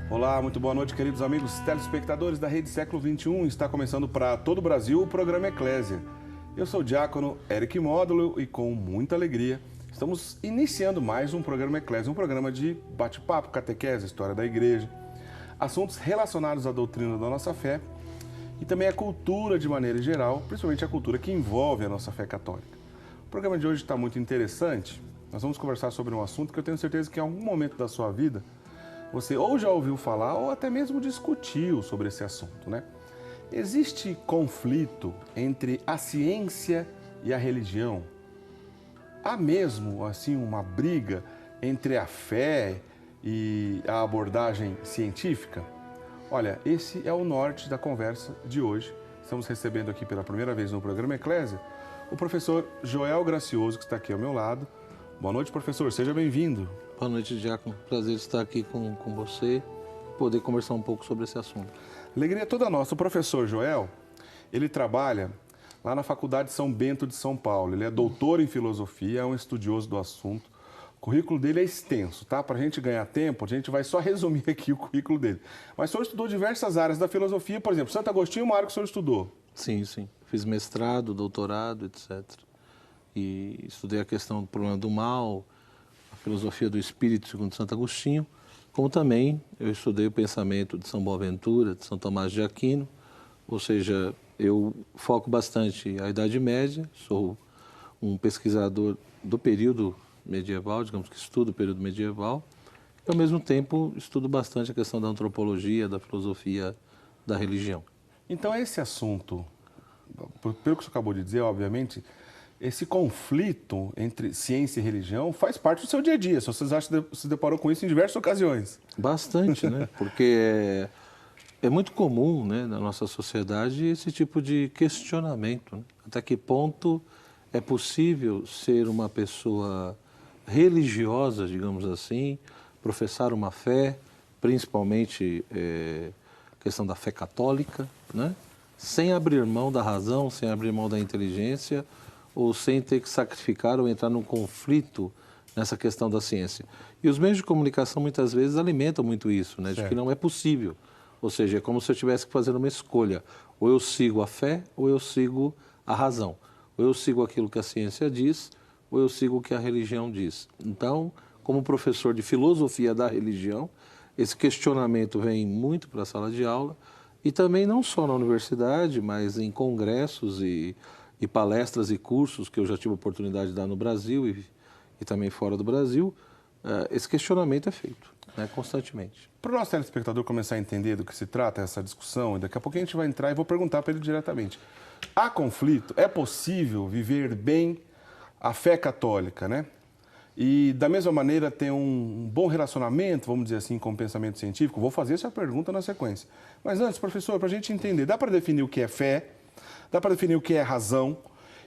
Olá, muito boa noite, queridos amigos telespectadores da Rede Século XXI. Está começando para todo o Brasil o programa Eclésia. Eu sou o diácono Eric Módulo e com muita alegria estamos iniciando mais um programa Eclésia, um programa de bate-papo, catequese, história da igreja, assuntos relacionados à doutrina da nossa fé e também à cultura de maneira geral, principalmente a cultura que envolve a nossa fé católica. O programa de hoje está muito interessante. Nós vamos conversar sobre um assunto que eu tenho certeza que em algum momento da sua vida você ou já ouviu falar ou até mesmo discutiu sobre esse assunto, né? Existe conflito entre a ciência e a religião? Há mesmo, assim, uma briga entre a fé e a abordagem científica? Olha, esse é o norte da conversa de hoje. Estamos recebendo aqui pela primeira vez no programa Eclésia o professor Joel Gracioso, que está aqui ao meu lado. Boa noite, professor. Seja bem-vindo. Boa noite, Diácono. Prazer estar aqui com você, poder conversar um pouco sobre esse assunto. Alegria toda nossa. O professor Joel, ele trabalha lá na Faculdade São Bento de São Paulo. Ele é doutor em filosofia, é um estudioso do assunto. O currículo dele é extenso, tá? Para a gente ganhar tempo, a gente vai só resumir aqui o currículo dele. Mas o senhor estudou diversas áreas da filosofia, por exemplo, Santo Agostinho, uma área que o senhor estudou. Sim. Fiz mestrado, doutorado, etc. E estudei a questão do problema do mal, a filosofia do espírito segundo Santo Agostinho, como também eu estudei o pensamento de São Boaventura, de São Tomás de Aquino, ou seja, eu foco bastante a Idade Média, sou um pesquisador do período medieval, digamos que estudo o período medieval, e ao mesmo tempo estudo bastante a questão da antropologia, da filosofia, da religião. Então esse assunto, pelo que você acabou de dizer, obviamente, esse conflito entre ciência e religião faz parte do seu dia a dia. Se você se deparou com isso em diversas ocasiões. Bastante, né? Porque é muito comum, né, na nossa sociedade esse tipo de questionamento, né? Até que ponto é possível ser uma pessoa religiosa, digamos assim, professar uma fé, principalmente a questão da fé católica, né? Sem abrir mão da razão, sem abrir mão da inteligência, ou sem ter que sacrificar ou entrar num conflito nessa questão da ciência. E os meios de comunicação muitas vezes alimentam muito isso, né? De que não é possível. Ou seja, é como se eu tivesse que fazer uma escolha. Ou eu sigo a fé, ou eu sigo a razão. Ou eu sigo aquilo que a ciência diz, ou eu sigo o que a religião diz. Então, como professor de filosofia da religião, esse questionamento vem muito para a sala de aula, e também não só na universidade, mas em congressos e palestras e cursos que eu já tive a oportunidade de dar no Brasil e também fora do Brasil, esse questionamento é feito, né, constantemente. Para o nosso telespectador começar a entender do que se trata essa discussão, e daqui a pouco a gente vai entrar e vou perguntar para ele diretamente. Há conflito? É possível viver bem a fé católica, né? E da mesma maneira ter um bom relacionamento, vamos dizer assim, com o pensamento científico? Vou fazer essa pergunta na sequência. Mas antes, professor, para a gente entender, dá para definir o que é fé? Dá para definir o que é razão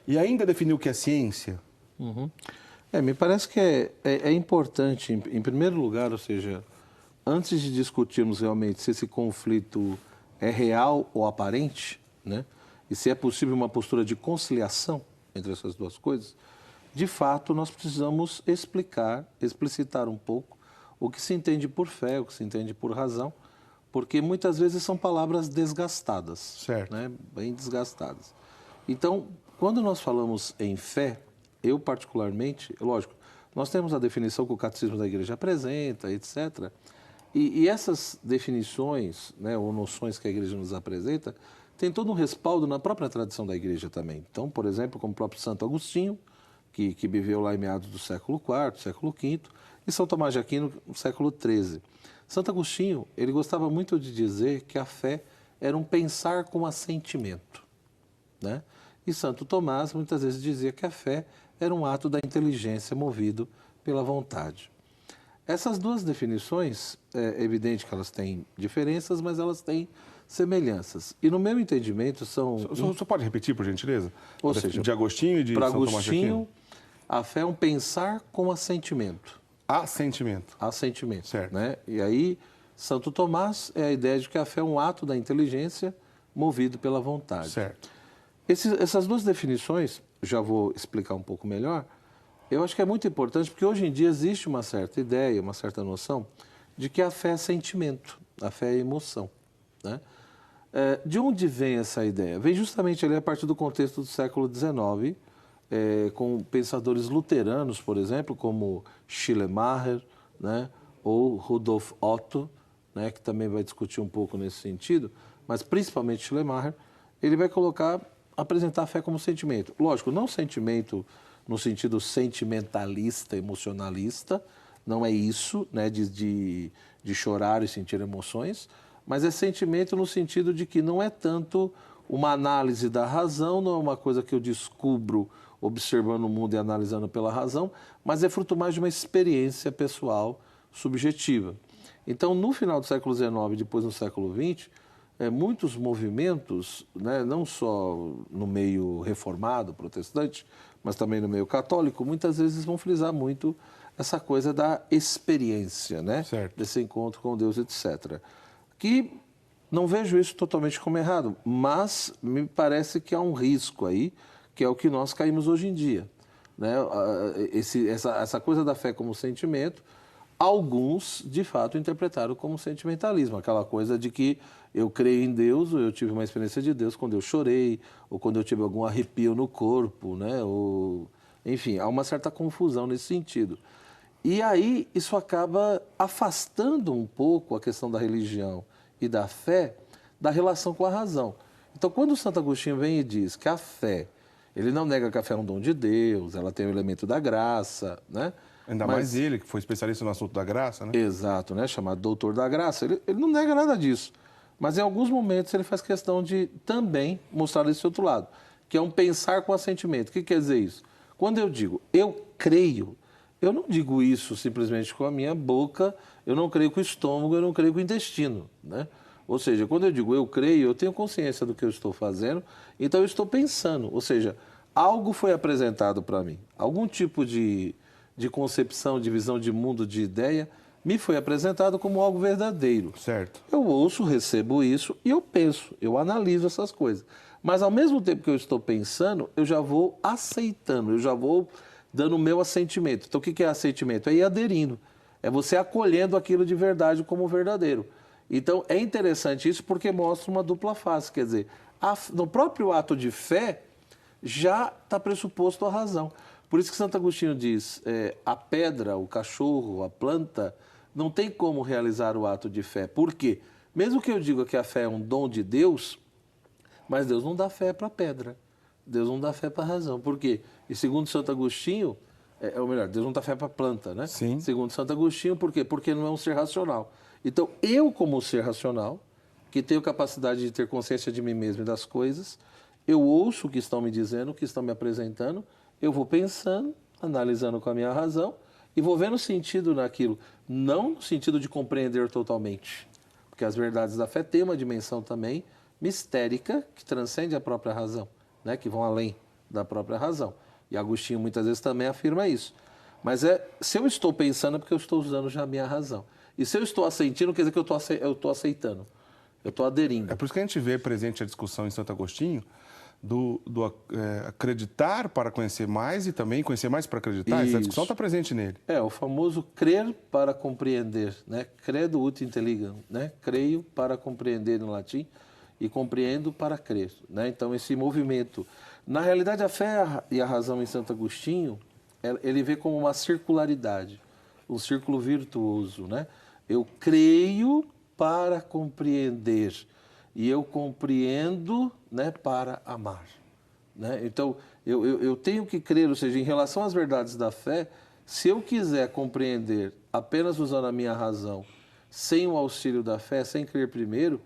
e ainda definir o que é ciência? Uhum. Me parece que é importante, em primeiro lugar, ou seja, antes de discutirmos realmente se esse conflito é real ou aparente, né, e se é possível uma postura de conciliação entre essas duas coisas, de fato nós precisamos explicitar um pouco o que se entende por fé, o que se entende por razão, porque muitas vezes são palavras desgastadas, certo, né? Bem desgastadas. Então, quando nós falamos em fé, eu particularmente, lógico, nós temos a definição que o Catecismo da Igreja apresenta, etc. E essas definições, né, ou noções que a Igreja nos apresenta, tem todo um respaldo na própria tradição da Igreja também. Então, por exemplo, como o próprio Santo Agostinho, que viveu lá em meados do século IV, século V, e São Tomás de Aquino, no século XIII. Santo Agostinho, ele gostava muito de dizer que a fé era um pensar com assentimento, né? E Santo Tomás muitas vezes dizia que a fé era um ato da inteligência movido pela vontade. Essas duas definições, é evidente que elas têm diferenças, mas elas têm semelhanças. E no meu entendimento são... Só pode repetir, por gentileza? Ou seja, de Agostinho e de São Tomás de Aquino? A fé é um pensar com assentimento. Assentimento. Assentimento, certo. Né? E aí, Santo Tomás é a ideia de que a fé é um ato da inteligência movido pela vontade. Certo. Essas duas definições, já vou explicar um pouco melhor, eu acho que é muito importante porque hoje em dia existe uma certa ideia, uma certa noção de que a fé é sentimento. A fé é emoção, né? De onde vem essa ideia? Vem justamente ali a partir do contexto do século XIX, com pensadores luteranos, por exemplo, como Schleiermacher, né? Ou Rudolf Otto, né? Que também vai discutir um pouco nesse sentido, mas principalmente Schleiermacher, ele vai apresentar a fé como sentimento. Lógico, não sentimento no sentido sentimentalista, emocionalista, não é isso, né, de chorar e sentir emoções, mas é sentimento no sentido de que não é tanto uma análise da razão, não é uma coisa que eu descubro observando o mundo e analisando pela razão, mas é fruto mais de uma experiência pessoal subjetiva. Então, no final do século XIX e depois no século XX, muitos movimentos, né, não só no meio reformado, protestante, mas também no meio católico, muitas vezes vão frisar muito essa coisa da experiência, né? Certo. Desse encontro com Deus, etc. Que não vejo isso totalmente como errado, mas me parece que há um risco aí, que é o que nós caímos hoje em dia, né? Essa coisa da fé como sentimento, alguns, de fato, interpretaram como sentimentalismo, aquela coisa de que eu creio em Deus, ou eu tive uma experiência de Deus quando eu chorei, ou quando eu tive algum arrepio no corpo, né? Enfim, há uma certa confusão nesse sentido. E aí isso acaba afastando um pouco a questão da religião e da fé da relação com a razão. Então, quando o Santo Agostinho vem e diz que a fé, ele não nega que a fé é um dom de Deus, ela tem o elemento da graça, né? Ainda mais ele, que foi especialista no assunto da graça, né? Exato, né? Chamado doutor da graça. Ele não nega nada disso. Mas em alguns momentos ele faz questão de também mostrar esse outro lado, que é um pensar com assentimento. O que quer dizer isso? Quando eu digo eu creio, eu não digo isso simplesmente com a minha boca, eu não creio com o estômago, eu não creio com o intestino, né? Ou seja, quando eu digo eu creio, eu tenho consciência do que eu estou fazendo, então eu estou pensando. Ou seja, algo foi apresentado para mim, algum tipo de concepção, de visão de mundo, de ideia, me foi apresentado como algo verdadeiro. Certo. Eu ouço, recebo isso e eu penso, eu analiso essas coisas. Mas ao mesmo tempo que eu estou pensando, eu já vou aceitando, eu já vou dando o meu assentimento. Então o que é assentimento? É ir aderindo, é você acolhendo aquilo de verdade como verdadeiro. Então é interessante isso porque mostra uma dupla face, quer dizer, no próprio ato de fé já está pressuposto a razão. Por isso que Santo Agostinho diz, a pedra, o cachorro, a planta, não tem como realizar o ato de fé. Por quê? Mesmo que eu diga que a fé é um dom de Deus, mas Deus não dá fé para a pedra. Deus não dá fé para a razão. Por quê? E segundo Santo Agostinho, ou melhor, Deus não dá fé para a planta, né? Sim. Segundo Santo Agostinho, por quê? Porque não é um ser racional. Então, eu como ser racional, que tenho capacidade de ter consciência de mim mesmo e das coisas, eu ouço o que estão me dizendo, o que estão me apresentando, eu vou pensando, analisando com a minha razão e vou vendo sentido naquilo. Não no sentido de compreender totalmente, porque as verdades da fé têm uma dimensão também mistérica que transcende a própria razão, né? Que vão além da própria razão. E Agostinho muitas vezes também afirma isso. Mas se eu estou pensando é porque eu estou usando já a minha razão. E se eu estou assentindo, quer dizer que eu estou aceitando, eu estou aderindo. É por isso que a gente vê presente a discussão em Santo Agostinho do acreditar para conhecer mais e também conhecer mais para acreditar. Isso. Essa discussão está presente nele. O famoso crer para compreender, né? Credo ut intelligam, né? Creio para compreender no latim e compreendo para crer, né? Então esse movimento, na realidade a fé e a razão em Santo Agostinho, ele vê como uma circularidade, um círculo virtuoso, né? Eu creio para compreender e eu compreendo, né, para amar, né? Então, eu tenho que crer, ou seja, em relação às verdades da fé, se eu quiser compreender apenas usando a minha razão, sem o auxílio da fé, sem crer primeiro,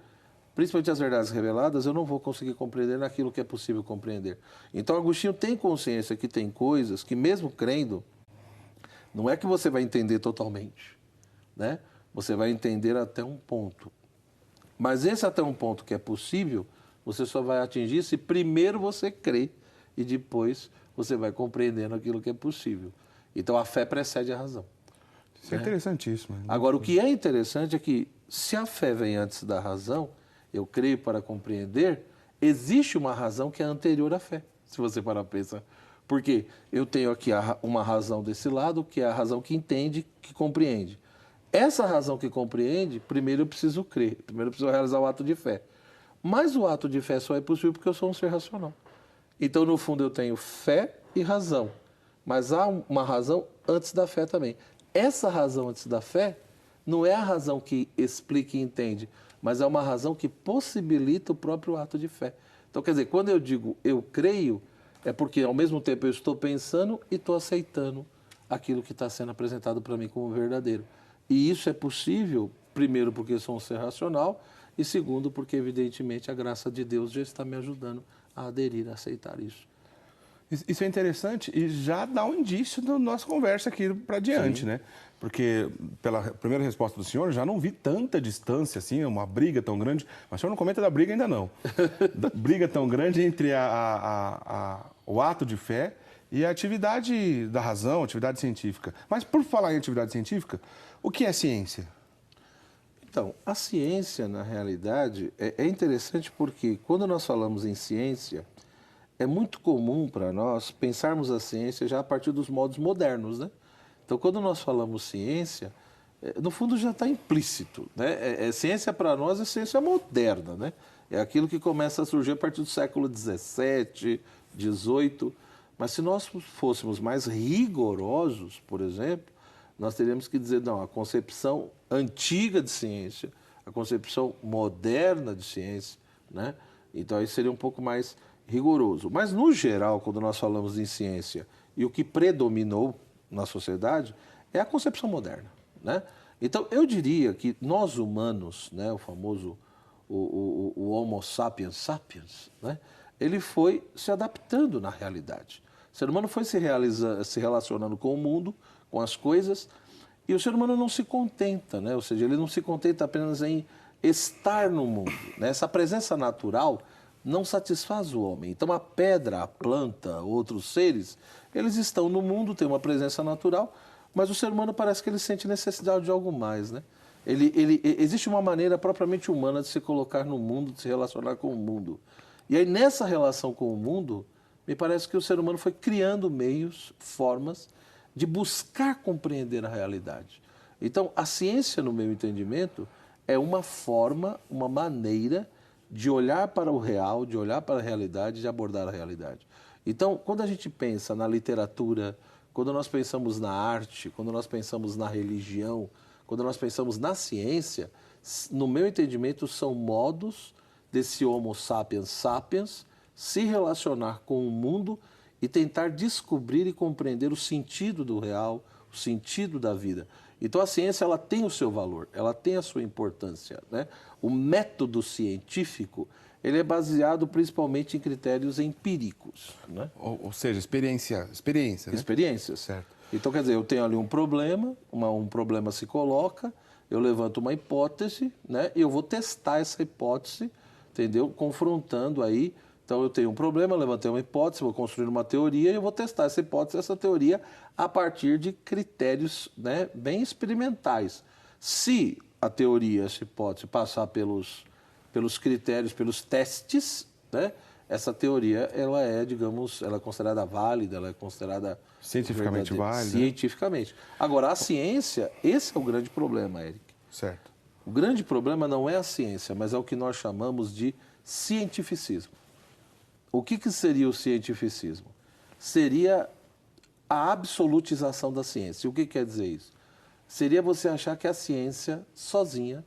principalmente as verdades reveladas, eu não vou conseguir compreender naquilo que é possível compreender. Então, Agostinho tem consciência que tem coisas que, mesmo crendo, não é que você vai entender totalmente, né? Você vai entender até um ponto. Mas esse até um ponto que é possível, você só vai atingir se primeiro você crê e depois você vai compreendendo aquilo que é possível. Então a fé precede a razão. Isso é interessantíssimo. Agora, o que é interessante é que se a fé vem antes da razão, eu creio para compreender, existe uma razão que é anterior à fé, se você parar para pensar. Porque eu tenho aqui uma razão desse lado, que é a razão que entende, que compreende. Essa razão que compreende, primeiro eu preciso crer, primeiro eu preciso realizar o ato de fé. Mas o ato de fé só é possível porque eu sou um ser racional. Então, no fundo, eu tenho fé e razão. Mas há uma razão antes da fé também. Essa razão antes da fé não é a razão que explica e entende, mas é uma razão que possibilita o próprio ato de fé. Então, quer dizer, quando eu digo eu creio, é porque ao mesmo tempo eu estou pensando e estou aceitando aquilo que está sendo apresentado para mim como verdadeiro. E isso é possível, primeiro, porque eu sou um ser racional, e segundo, porque, evidentemente, a graça de Deus já está me ajudando a aderir, a aceitar isso. Isso é interessante e já dá um indício da nossa conversa aqui para diante, Sim. né? Porque, pela primeira resposta do senhor, eu já não vi tanta distância, assim, uma briga tão grande. Mas o senhor não comenta da briga ainda não. Da briga tão grande entre o ato de fé e a atividade da razão, atividade científica. Mas, por falar em atividade científica, o que é ciência? Então, a ciência, na realidade, é interessante porque quando nós falamos em ciência, é muito comum para nós pensarmos a ciência já a partir dos modos modernos, né? Então, quando nós falamos ciência, no fundo já está implícito, né? Ciência para nós é ciência moderna, né? É aquilo que começa a surgir a partir do século XVII, XVIII. Mas se nós fôssemos mais rigorosos, por exemplo, nós teríamos que dizer, não, a concepção antiga de ciência, a concepção moderna de ciência, né? Então, aí seria um pouco mais rigoroso. Mas, no geral, quando nós falamos em ciência, e o que predominou na sociedade é a concepção moderna, né? Então, eu diria que nós humanos, né, o famoso o Homo sapiens sapiens, né, ele foi se adaptando na realidade. O ser humano foi se relacionando com o mundo, com as coisas, e o ser humano não se contenta, né? Ou seja, ele não se contenta apenas em estar no mundo, né? Essa presença natural não satisfaz o homem. Então, a pedra, a planta, outros seres, eles estão no mundo, têm uma presença natural, mas o ser humano parece que ele sente necessidade de algo mais, né? Existe uma maneira propriamente humana de se colocar no mundo, de se relacionar com o mundo. E aí, nessa relação com o mundo, me parece que o ser humano foi criando meios, formas, de buscar compreender a realidade. Então, a ciência, no meu entendimento, é uma forma, uma maneira de olhar para o real, de olhar para a realidade, de abordar a realidade. Então, quando a gente pensa na literatura, quando nós pensamos na arte, quando nós pensamos na religião, quando nós pensamos na ciência, no meu entendimento, são modos desse Homo sapiens sapiens se relacionar com o mundo e tentar descobrir e compreender o sentido do real, o sentido da vida. Então, a ciência ela tem o seu valor, ela tem a sua importância, né? O método científico ele é baseado principalmente em critérios empíricos, né? Ou seja, experiência, né? Experiências. Certo. Então, quer dizer, eu tenho ali um problema, um problema se coloca, eu levanto uma hipótese, né? E eu vou testar essa hipótese, entendeu? Confrontando aí. Então, eu tenho um problema, levantei uma hipótese, vou construir uma teoria e eu vou testar essa hipótese, essa teoria, a partir de critérios, né, bem experimentais. Se a teoria, essa hipótese, passar pelos critérios, pelos testes, né, essa teoria, ela é, digamos, ela é considerada válida, ela é considerada... Cientificamente válida. Cientificamente. Agora, a ciência, esse é o grande problema, Eric. Certo. O grande problema não é a ciência, mas é o que nós chamamos de cientificismo. O que seria o cientificismo? Seria a absolutização da ciência. O que quer dizer isso? Seria você achar que a ciência, sozinha,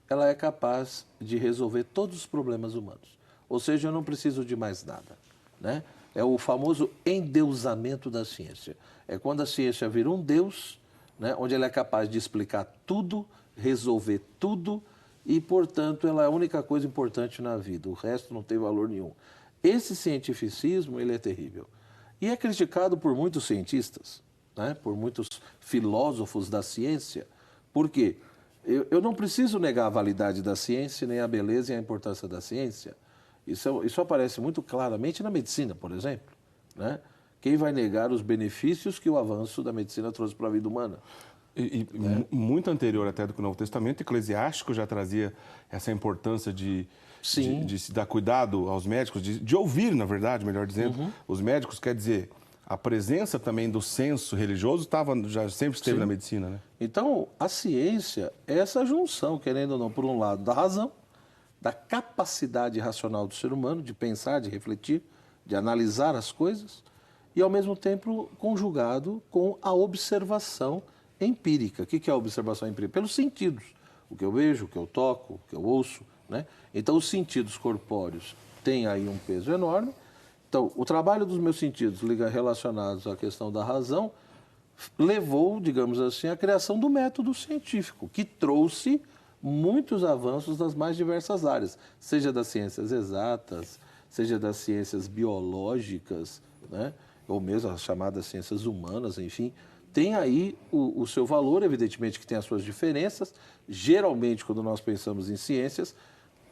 ela é capaz de resolver todos os problemas humanos. Ou seja, eu não preciso de mais nada, né? É o famoso endeusamento da ciência. É quando a ciência vira um deus, né, onde ela é capaz de explicar tudo, resolver tudo e, portanto, ela é a única coisa importante na vida. O resto não tem valor nenhum. Esse cientificismo, ele é terrível. E é criticado por muitos cientistas, né? Por muitos filósofos da ciência. Por quê? Eu não preciso negar a validade da ciência, nem a beleza e a importância da ciência. Isso aparece muito claramente na medicina, por exemplo, né? Quem vai negar os benefícios que o avanço da medicina trouxe para a vida humana? Muito anterior até do que o Novo Testamento, Eclesiástico já trazia essa importância de se dar cuidado aos médicos, de ouvir, na verdade, melhor dizendo, os médicos, quer dizer, a presença também do senso religioso já sempre esteve na medicina, né? Então, a ciência é essa junção, querendo ou não, por um lado, da razão, da capacidade racional do ser humano de pensar, de refletir, de analisar as coisas, e, ao mesmo tempo, conjugado com a observação empírica. O que é a observação empírica? Pelos sentidos. O que eu vejo, o que eu toco, o que eu ouço, né? Então, os sentidos corpóreos têm aí um peso enorme. Então, o trabalho dos meus sentidos relacionados à questão da razão levou, digamos assim, à criação do método científico, que trouxe muitos avanços das mais diversas áreas, seja das ciências exatas, seja das ciências biológicas, né? Ou mesmo as chamadas ciências humanas, enfim. Tem aí o seu valor, evidentemente que tem as suas diferenças. Geralmente, quando nós pensamos em ciências,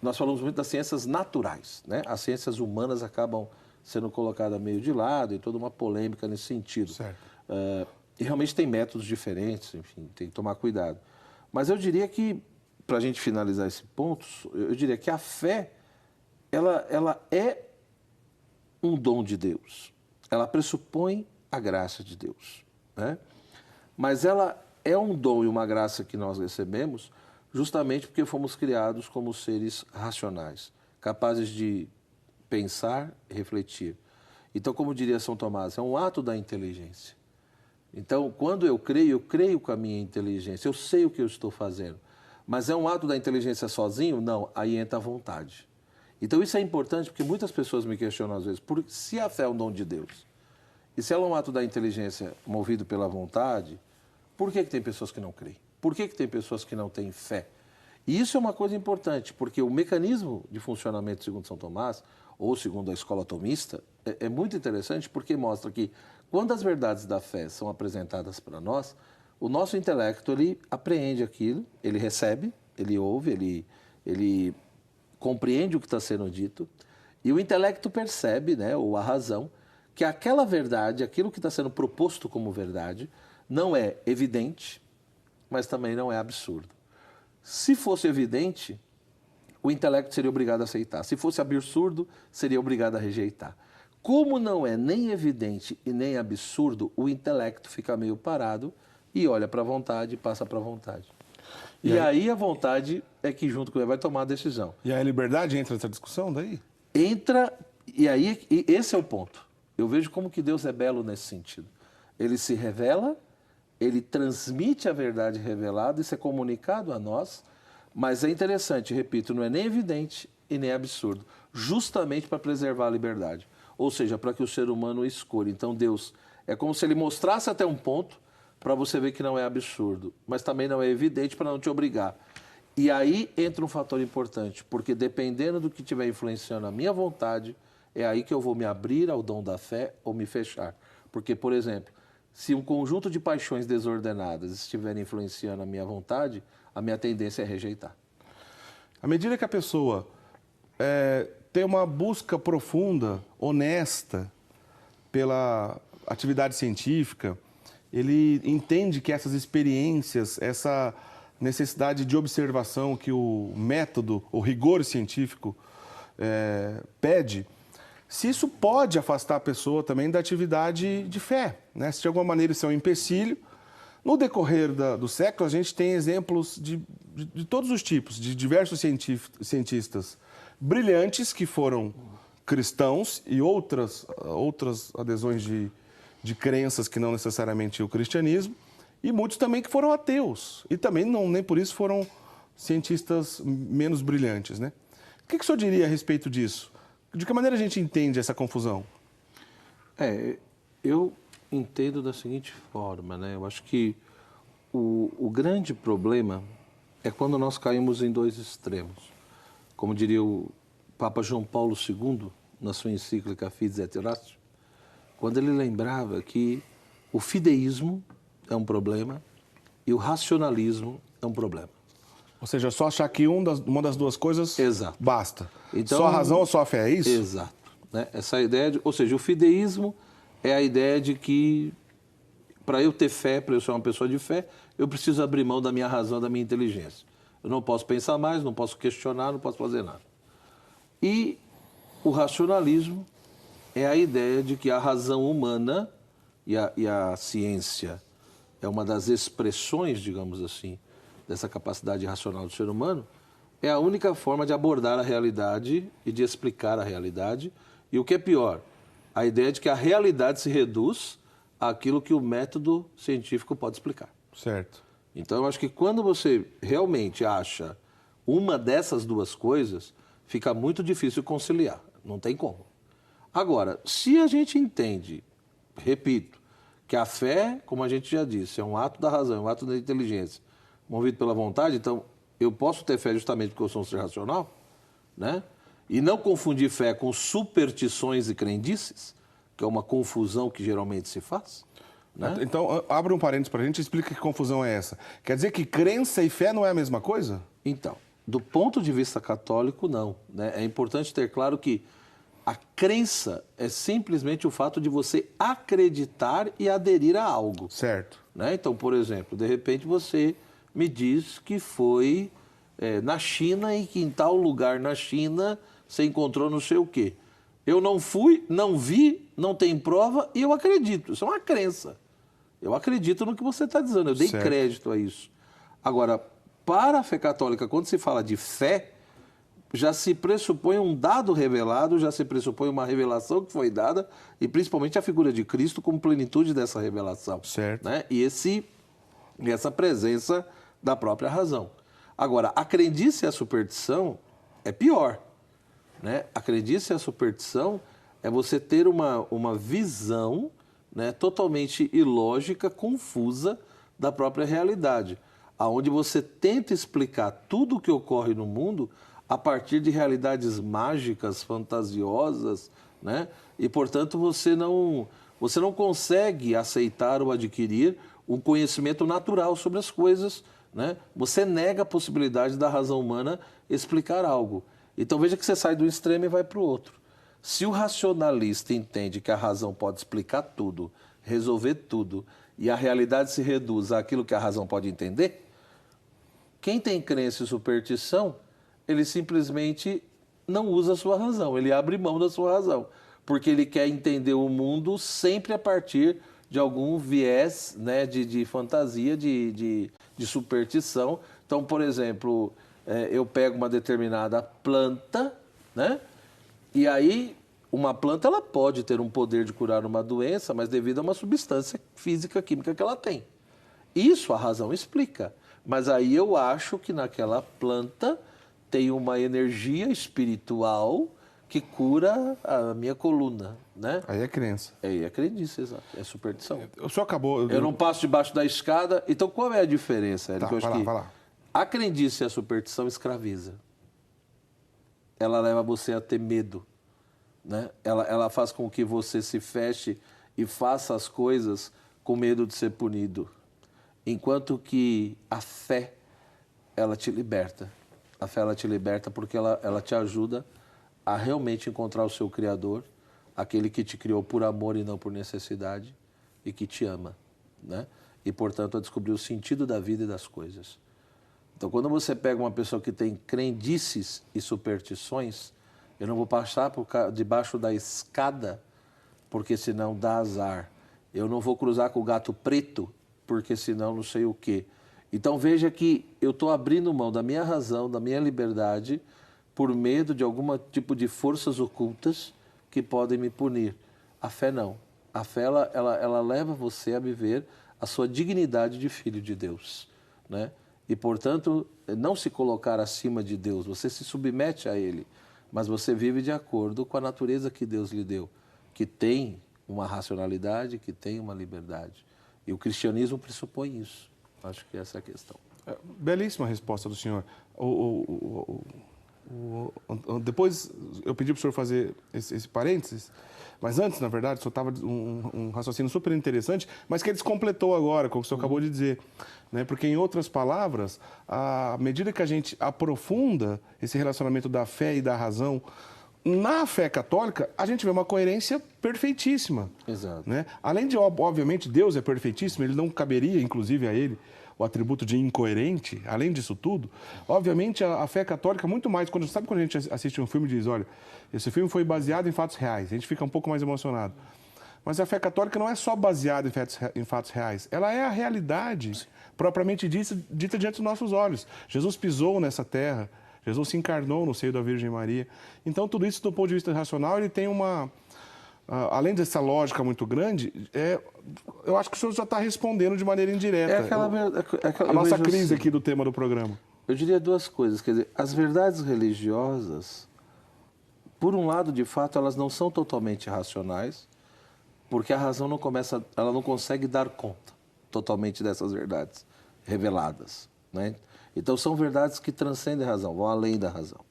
nós falamos muito das ciências naturais, né? As ciências humanas acabam sendo colocadas meio de lado e toda uma polêmica nesse sentido. Certo. E realmente tem métodos diferentes, enfim, tem que tomar cuidado. Mas eu diria que, para a gente finalizar esse ponto, eu diria que a fé, ela é um dom de Deus. Ela pressupõe a graça de Deus, né? Mas ela é um dom e uma graça que nós recebemos justamente porque fomos criados como seres racionais, capazes de pensar e refletir. Então, como diria São Tomás, é um ato da inteligência. Então, quando eu creio com a minha inteligência, eu sei o que eu estou fazendo. Mas é um ato da inteligência sozinho? Não, aí entra a vontade. Então, isso é importante porque muitas pessoas me questionam às vezes, se a fé é um dom de Deus, e se ela é um ato da inteligência movido pela vontade, por que tem pessoas que não creem? Por que tem pessoas que não têm fé? E isso é uma coisa importante, porque o mecanismo de funcionamento, segundo São Tomás, ou segundo a escola tomista, é muito interessante porque mostra que quando as verdades da fé são apresentadas para nós, o nosso intelecto ele apreende aquilo, ele recebe, ele ouve, ele compreende o que está sendo dito, e o intelecto percebe, né, ou a razão, que aquela verdade, aquilo que está sendo proposto como verdade, não é evidente, mas também não é absurdo. Se fosse evidente, o intelecto seria obrigado a aceitar. Se fosse absurdo, seria obrigado a rejeitar. Como não é nem evidente e nem absurdo, o intelecto fica meio parado e olha para a vontade e passa para a vontade. E aí a vontade é que junto com ele vai tomar a decisão. E aí a liberdade entra nessa discussão daí? Entra, e esse é o ponto. Eu vejo como que Deus é belo nesse sentido. Ele se revela, ele transmite a verdade revelada, isso é comunicado a nós, mas é interessante, repito, não é nem evidente e nem absurdo, justamente para preservar a liberdade, ou seja, para que o ser humano escolha. Então Deus, é como se ele mostrasse até um ponto para você ver que não é absurdo, mas também não é evidente para não te obrigar. E aí entra um fator importante, porque dependendo do que estiver influenciando a minha vontade, é aí que eu vou me abrir ao dom da fé ou me fechar. Porque, por exemplo, se um conjunto de paixões desordenadas estiverem influenciando a minha vontade, a minha tendência é rejeitar. À medida que a pessoa tem uma busca profunda, honesta, pela atividade científica, ele entende que essas experiências, essa necessidade de observação que o método, o rigor científico pede, se isso pode afastar a pessoa também da atividade de fé, né? Se de alguma maneira isso é um empecilho. No decorrer do século, a gente tem exemplos de todos os tipos, de diversos cientistas brilhantes que foram cristãos e outras adesões de crenças que não necessariamente o cristianismo, e muitos também que foram ateus, e também nem por isso foram cientistas menos brilhantes, né? O que o senhor diria a respeito disso? De que maneira a gente entende essa confusão? Eu entendo da seguinte forma, né? Eu acho que o grande problema é quando nós caímos em dois extremos. Como diria o Papa João Paulo II, na sua encíclica Fides et Ratio, quando ele lembrava que o fideísmo é um problema e o racionalismo é um problema. Ou seja, só achar que uma das duas coisas Exato. Basta. Então, só a razão ou só a fé, é isso? Exato. Né? Essa ideia ou seja, o fideísmo é a ideia de que para eu ter fé, para eu ser uma pessoa de fé, eu preciso abrir mão da minha razão, da minha inteligência. Eu não posso pensar mais, não posso questionar, não posso fazer nada. E o racionalismo é a ideia de que a razão humana e a ciência é uma das expressões, digamos assim, dessa capacidade racional do ser humano, é a única forma de abordar a realidade e de explicar a realidade. E o que é pior, a ideia de que a realidade se reduz àquilo que o método científico pode explicar. Certo. Então, eu acho que quando você realmente acha uma dessas duas coisas, fica muito difícil conciliar. Não tem como. Agora, se a gente entende, repito, que a fé, como a gente já disse, é um ato da razão, é um ato da inteligência, movido pela vontade, então eu posso ter fé justamente porque eu sou um ser racional, né? E não confundir fé com superstições e crendices, que é uma confusão que geralmente se faz. Né? Então, abre um parênteses para a gente e explica que confusão é essa. Quer dizer que crença e fé não é a mesma coisa? Então, do ponto de vista católico, não. Né? É importante ter claro que a crença é simplesmente o fato de você acreditar e aderir a algo. Certo. Né? Então, por exemplo, de repente você me diz que foi na China e que em tal lugar na China você encontrou não sei o quê. Eu não fui, não vi, não tem prova e eu acredito. Isso é uma crença. Eu acredito no que você está dizendo, eu dei crédito a isso. Agora, para a fé católica, quando se fala de fé, já se pressupõe um dado revelado, já se pressupõe uma revelação que foi dada, e principalmente a figura de Cristo como plenitude dessa revelação. Certo. Né? E essa presença da própria razão. Agora, a crendice e a superstição é pior. Né? A crendice e a superstição é você ter uma visão, né, totalmente ilógica, confusa da própria realidade, aonde você tenta explicar tudo o que ocorre no mundo a partir de realidades mágicas, fantasiosas, né? E, portanto, você não consegue aceitar ou adquirir um conhecimento natural sobre as coisas, né? Você nega a possibilidade da razão humana explicar algo. Então, veja que você sai do extremo e vai para o outro. Se o racionalista entende que a razão pode explicar tudo, resolver tudo, e a realidade se reduz àquilo que a razão pode entender, quem tem crença e superstição, ele simplesmente não usa a sua razão, ele abre mão da sua razão, porque ele quer entender o mundo sempre a partir de algum viés, né, de fantasia, de superstição. Então, por exemplo, eu pego uma determinada planta, né? E aí, uma planta ela pode ter um poder de curar uma doença, mas devido a uma substância física, química que ela tem. Isso a razão explica. Mas aí eu acho que naquela planta tem uma energia espiritual que cura a minha coluna, né? Aí é crença. Aí é crendice, exato. É superstição. O senhor acabou... Eu não passo debaixo da escada. Então, qual é a diferença, Érico? Tá, vai lá. A crendice e a superstição escraviza. Ela leva você a ter medo, né? Ela faz com que você se feche e faça as coisas com medo de ser punido. Enquanto que a fé, ela te liberta. A fé, ela te liberta porque ela te ajuda a realmente encontrar o seu Criador, aquele que te criou por amor e não por necessidade, e que te ama, né? E, portanto, a descobrir o sentido da vida e das coisas. Então, quando você pega uma pessoa que tem crendices e superstições, eu não vou passar debaixo da escada, porque senão dá azar. Eu não vou cruzar com o gato preto, porque senão não sei o quê. Então, veja que eu estou abrindo mão da minha razão, da minha liberdade, por medo de algum tipo de forças ocultas que podem me punir. A fé não. A fé, ela leva você a viver a sua dignidade de filho de Deus, né? E, portanto, não se colocar acima de Deus, você se submete a Ele, mas você vive de acordo com a natureza que Deus lhe deu, que tem uma racionalidade, que tem uma liberdade. E o cristianismo pressupõe isso. Acho que essa é a questão. Belíssima resposta do senhor. Depois eu pedi para o senhor fazer esse parênteses, mas antes, na verdade, o senhor estava um raciocínio super interessante, mas que ele descompletou agora, como o senhor acabou de dizer. Né? Porque, em outras palavras, à medida que a gente aprofunda esse relacionamento da fé e da razão, na fé católica, a gente vê uma coerência perfeitíssima. Exato. Né? Além de, obviamente, Deus é perfeitíssimo, ele não caberia, inclusive, a ele o atributo de incoerente, além disso tudo, obviamente a fé católica, muito mais, quando a gente assiste um filme e diz, olha, esse filme foi baseado em fatos reais, a gente fica um pouco mais emocionado. Mas a fé católica não é só baseada em fatos reais. Ela é a realidade propriamente dita diante dos nossos olhos. Jesus pisou nessa terra. Jesus se encarnou no seio da Virgem Maria. Então, tudo isso, do ponto de vista racional, ele tem uma... além dessa lógica muito grande, eu acho que o senhor já está respondendo de maneira indireta. A nossa crise assim, aqui do tema do programa. Eu diria duas coisas. Quer dizer, as verdades religiosas, por um lado, de fato, elas não são totalmente racionais, porque a razão ela não consegue dar conta totalmente dessas verdades reveladas, né? Então, são verdades que transcendem a razão, vão além da razão.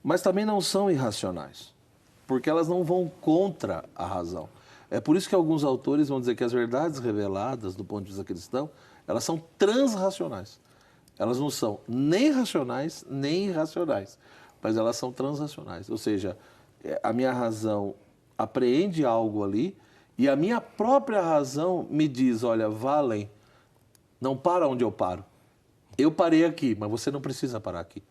Mas também não são irracionais, porque elas não vão contra a razão. É por isso que alguns autores vão dizer que as verdades reveladas, do ponto de vista cristão, elas são transracionais. Elas não são nem racionais, nem irracionais, mas elas são transracionais. Ou seja, a minha razão apreende algo ali e a minha própria razão me diz, olha, vá além. Não para onde eu paro. Eu parei aqui, mas você não precisa parar aqui.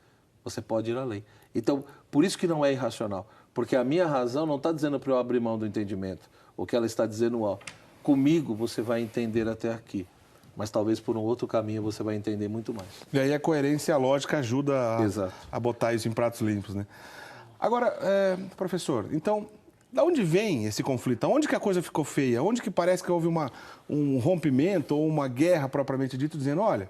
Você pode ir além. Então, por isso que não é irracional. Porque a minha razão não está dizendo para eu abrir mão do entendimento. O que ela está dizendo, ó, comigo você vai entender até aqui. Mas talvez por um outro caminho você vai entender muito mais. E aí a coerência e a lógica ajudam a botar isso em pratos limpos, né? Agora, professor, então, da onde vem esse conflito? Onde que a coisa ficou feia? Onde que parece que houve um rompimento ou uma guerra propriamente dito, dizendo, olha,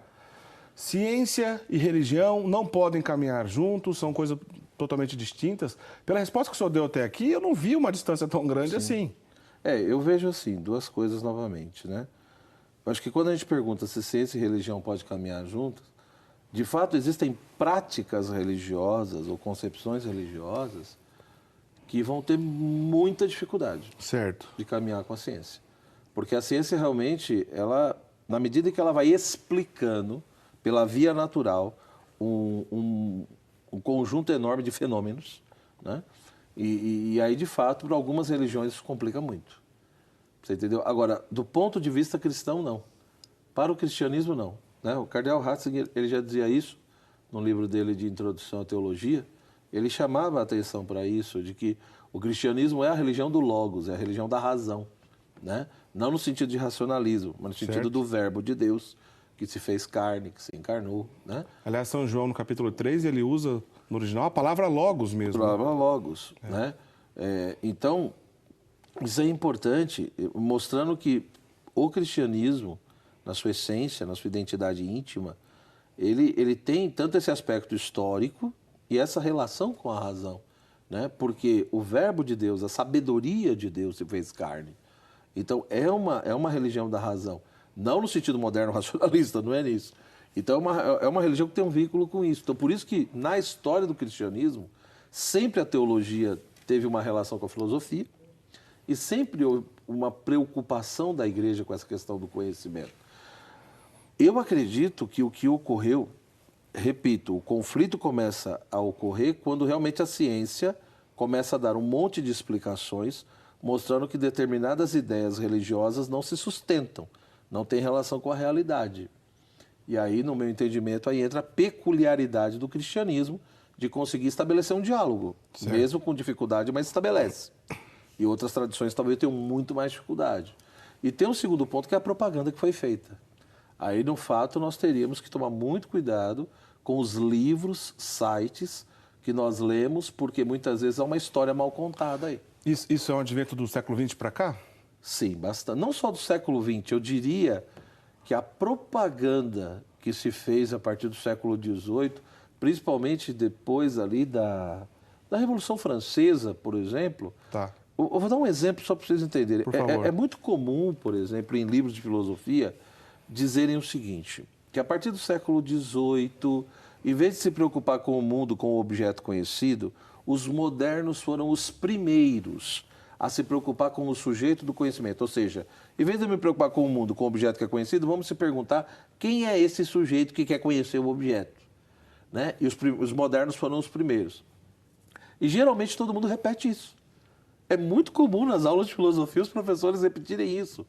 ciência e religião não podem caminhar juntos, são coisas totalmente distintas. Pela resposta que o senhor deu até aqui, eu não vi uma distância tão grande assim. Eu vejo assim, duas coisas novamente, né? Eu acho que quando a gente pergunta se ciência e religião podem caminhar juntas, de fato existem práticas religiosas ou concepções religiosas que vão ter muita dificuldade de caminhar com a ciência. Porque a ciência realmente, ela, na medida que ela vai explicando pela via natural um conjunto enorme de fenômenos, né? E aí, de fato, para algumas religiões isso complica muito. Você entendeu? Agora, do ponto de vista cristão, não. Para o cristianismo, não. Né? O cardeal Ratzinger, ele já dizia isso no livro dele de Introdução à Teologia. Ele chamava a atenção para isso, de que o cristianismo é a religião do logos, é a religião da razão. Né? Não no sentido de racionalismo, mas no sentido do verbo de Deus, que se fez carne, que se encarnou. Né? Aliás, São João, no capítulo 3, ele usa, no original, a palavra logos mesmo. A palavra logos. Né? Então, isso é importante, mostrando que o cristianismo, na sua essência, na sua identidade íntima, ele tem tanto esse aspecto histórico e essa relação com a razão. Né? Porque o verbo de Deus, a sabedoria de Deus se fez carne. Então, é uma religião da razão. Não no sentido moderno racionalista, não é nisso. Então, é uma religião que tem um vínculo com isso. Então, por isso que, na história do cristianismo, sempre a teologia teve uma relação com a filosofia e sempre houve uma preocupação da igreja com essa questão do conhecimento. Eu acredito que o que ocorreu, repito, o conflito começa a ocorrer quando realmente a ciência começa a dar um monte de explicações mostrando que determinadas ideias religiosas não se sustentam, não têm relação com a realidade. E aí, no meu entendimento, aí entra a peculiaridade do cristianismo de conseguir estabelecer um diálogo, mesmo com dificuldade, mas estabelece. E outras tradições talvez tenham muito mais dificuldade. E tem um segundo ponto, que é a propaganda que foi feita. Aí, no fato, nós teríamos que tomar muito cuidado com os livros, sites que nós lemos, porque muitas vezes é uma história mal contada aí. Isso é um advento do século XX para cá? Sim, bastante. Não só do século XX, eu diria que a propaganda que se fez a partir do século XVIII, principalmente depois ali da Revolução Francesa, por exemplo... Eu vou dar um exemplo só para vocês entenderem. É muito comum, por exemplo, em livros de filosofia, dizerem o seguinte, que a partir do século XVIII, em vez de se preocupar com o mundo, com o objeto conhecido, os modernos foram os primeiros a se preocupar com o sujeito do conhecimento. Ou seja, em vez de eu me preocupar com o mundo, com o objeto que é conhecido, vamos se perguntar quem é esse sujeito que quer conhecer o objeto. Né? E os modernos foram os primeiros. E geralmente todo mundo repete isso. É muito comum nas aulas de filosofia os professores repetirem isso.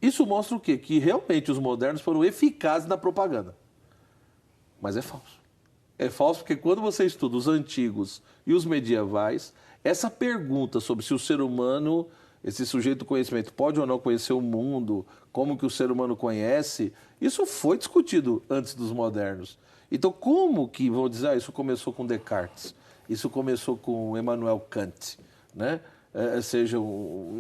Isso mostra o quê? Que realmente os modernos foram eficazes na propaganda. Mas é falso. É falso porque quando você estuda os antigos e os medievais, essa pergunta sobre se o ser humano esse sujeito do conhecimento pode ou não conhecer o mundo, como que o ser humano conhece, isso foi discutido antes dos modernos. Então, como que, vou dizer, isso começou com Descartes, isso começou com Immanuel Kant, né?